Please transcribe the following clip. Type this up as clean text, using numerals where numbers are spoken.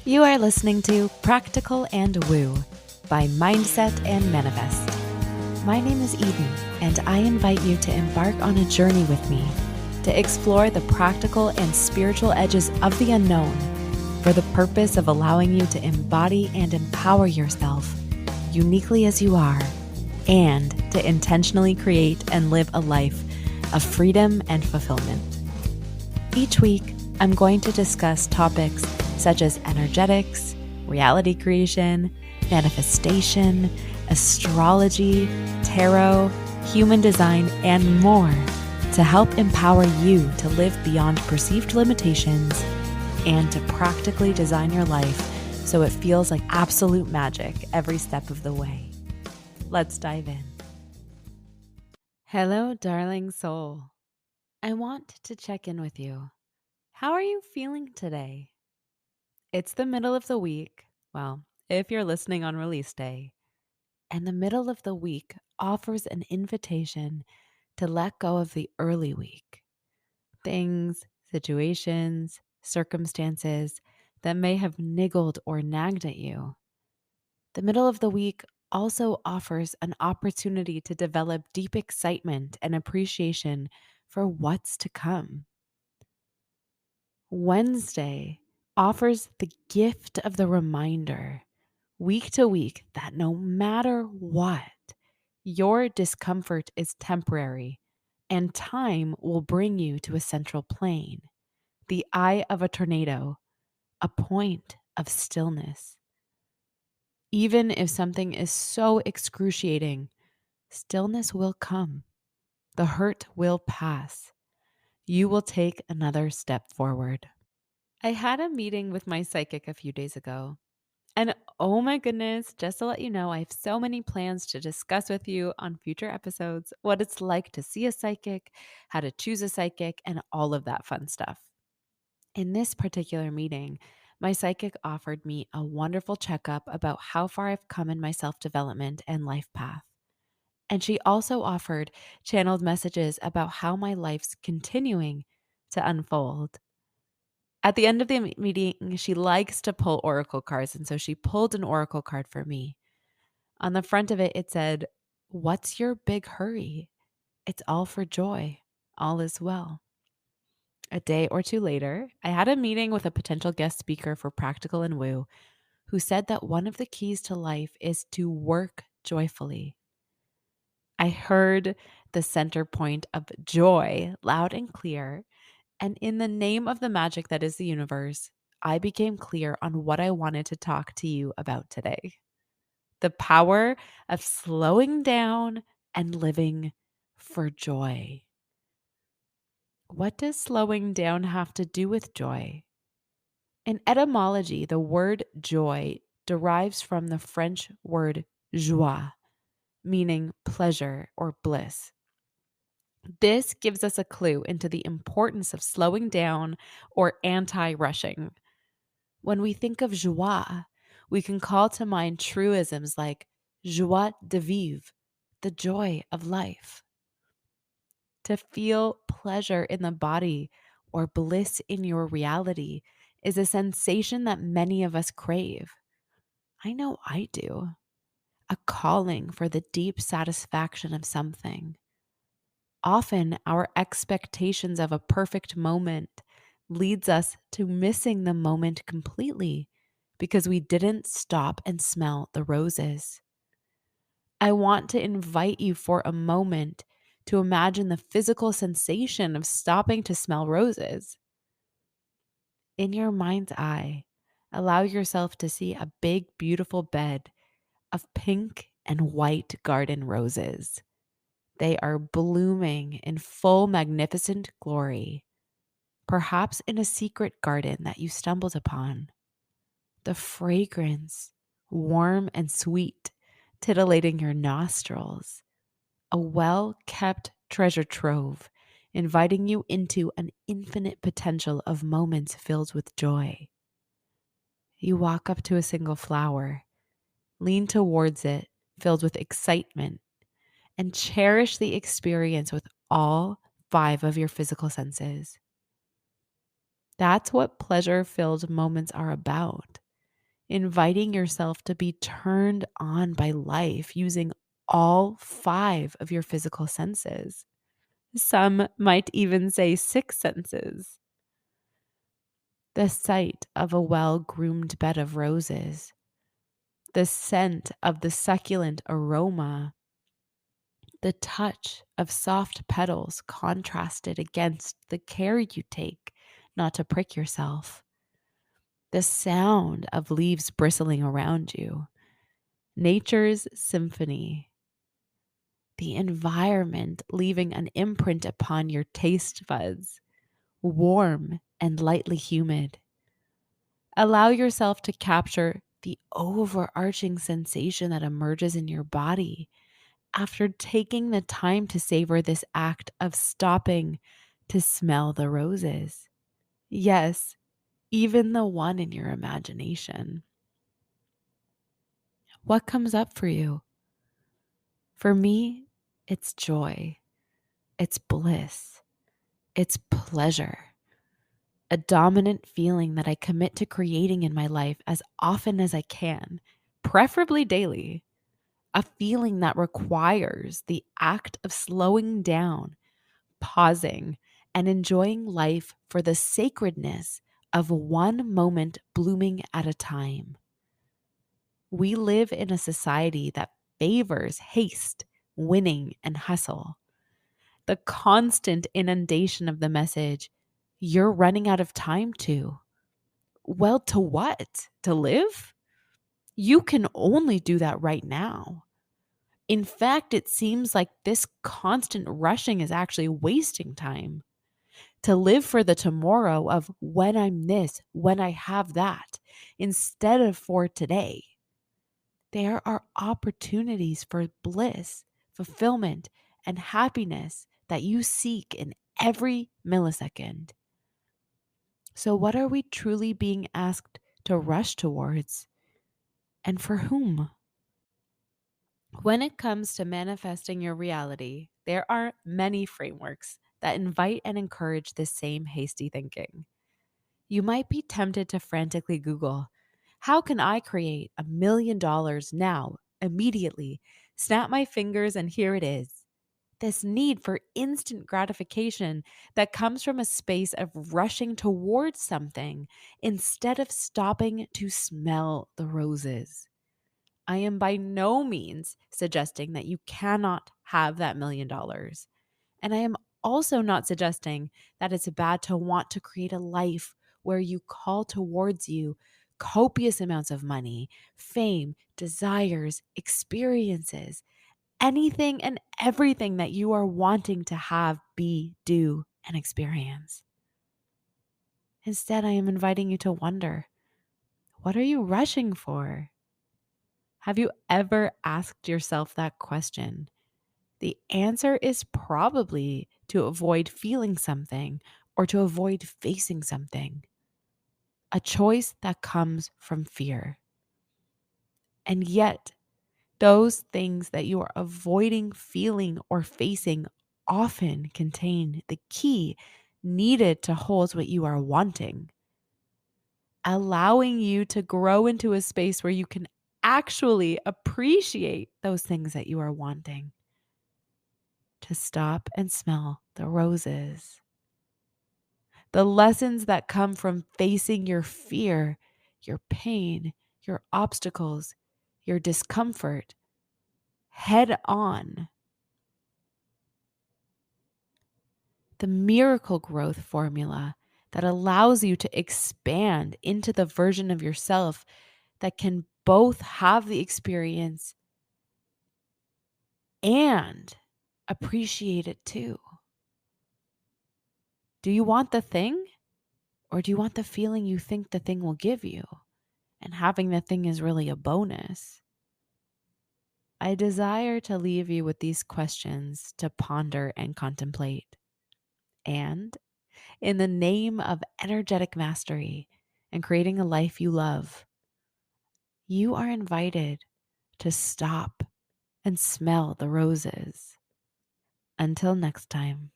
You are listening to Practical and Woo by Mindset and Manifest. My name is Eden, and I invite you to embark on a journey with me to explore the practical and spiritual edges of the unknown for the purpose of allowing you to embody and empower yourself uniquely as you are, and to intentionally create and live a life of freedom and fulfillment. Each week, I'm going to discuss topics such as energetics, reality creation, manifestation, astrology, tarot, human design, and more to help empower you to live beyond perceived limitations and to practically design your life so it feels like absolute magic every step of the way. Let's dive in. Hello, darling soul. I want to check in with you. How are you feeling today? It's the middle of the week. Well, if you're listening on release day, and the middle of the week offers an invitation to let go of the early week. Things, situations, circumstances that may have niggled or nagged at you. The middle of the week also offers an opportunity to develop deep excitement and appreciation for what's to come. Wednesday offers the gift of the reminder, week to week, that no matter what, your discomfort is temporary and time will bring you to a central plane, the eye of a tornado, a point of stillness. Even if something is so excruciating, stillness will come. The hurt will pass. You will take another step forward. I had a meeting with my psychic a few days ago. And oh my goodness, just to let you know, I have so many plans to discuss with you on future episodes what it's like to see a psychic, how to choose a psychic, and all of that fun stuff. In this particular meeting, my psychic offered me a wonderful checkup about how far I've come in my self development and life path. And she also offered channeled messages about how my life's continuing to unfold. At the end of the meeting, she likes to pull oracle cards, and so she pulled an oracle card for me. On the front of it, it said, "What's your big hurry? It's all for joy. All is well." A day or two later, I had a meeting with a potential guest speaker for Practical and Woo who said that one of the keys to life is to work joyfully. I heard the center point of joy loud and clear. And in the name of the magic that is the universe, I became clear on what I wanted to talk to you about today: the power of slowing down and living for joy. What does slowing down have to do with joy? In etymology, the word joy derives from the French word joie, meaning pleasure or bliss. This gives us a clue into the importance of slowing down or anti rushing. When we think of joie, we can call to mind truisms like joie de vivre, the joy of life. To feel pleasure in the body or bliss in your reality is a sensation that many of us crave. I know I do. A calling for the deep satisfaction of something. Often, our expectations of a perfect moment leads us to missing the moment completely because we didn't stop and smell the roses. I want to invite you for a moment to imagine the physical sensation of stopping to smell roses. In your mind's eye, allow yourself to see a big, beautiful bed of pink and white garden roses. They are blooming in full magnificent glory, perhaps in a secret garden that you stumbled upon. The fragrance, warm and sweet, titillating your nostrils. A well kept treasure trove, inviting you into an infinite potential of moments filled with joy. You walk up to a single flower, lean towards it, filled with excitement, and cherish the experience with all five of your physical senses. That's what pleasure filled moments are about. inviting yourself to be turned on by life using all five of your physical senses. Some might even say six senses. The sight of a well groomed bed of roses, the scent of the succulent aroma, the touch of soft petals contrasted against the care you take not to prick yourself, the sound of leaves bristling around you, nature's symphony, the environment leaving an imprint upon your taste buds, warm and lightly humid. Allow yourself to capture the overarching sensation that emerges in your body after taking the time to savor this act of stopping to smell the roses. Yes, even the one in your imagination. What comes up for you? For me, it's joy, it's bliss, it's pleasure, a dominant feeling that I commit to creating in my life as often as I can, preferably daily. A feeling that requires the act of slowing down, pausing, and enjoying life for the sacredness of one moment blooming at a time. We live in a society that favors haste, winning, and hustle. The constant inundation of the message, you're running out of time to. Well, to what? To live? You can only do that right now. In fact, it seems like this constant rushing is actually wasting time. To live for the tomorrow of when I'm this, when I have that, instead of for today. There are opportunities for bliss, fulfillment, and happiness that you seek in every millisecond. So, what are we truly being asked to rush towards, and for whom? When it comes to manifesting your reality, there are many frameworks that invite and encourage this same hasty thinking. You might be tempted to frantically Google, how can I create $1 million now, immediately? Snap my fingers and here it is. This need for instant gratification that comes from a space of rushing towards something instead of stopping to smell the roses. I am by no means suggesting that you cannot have that $1 million. And I am also not suggesting that it's bad to want to create a life where you call towards you copious amounts of money, fame, desires, experiences, anything and everything that you are wanting to have, be, do, and experience. Instead, I am inviting you to wonder, what are you rushing for? Have you ever asked yourself that question? The answer is probably to avoid feeling something or to avoid facing something, a choice that comes from fear. And yet, those things that you are avoiding feeling or facing often contain the key needed to hold what you are wanting, allowing you to grow into a space where you can actually appreciate those things that you are wanting, to stop and smell the roses. The lessons that come from facing your fear, your pain, your obstacles, your discomfort head on. The miracle growth formula that allows you to expand into the version of yourself that can both have the experience and appreciate it too. Do you want the thing, or do you want the feeling you think the thing will give you? And having the thing is really a bonus. I desire to leave you with these questions to ponder and contemplate. And in the name of energetic mastery and creating a life you love, you are invited to stop and smell the roses. Until next time.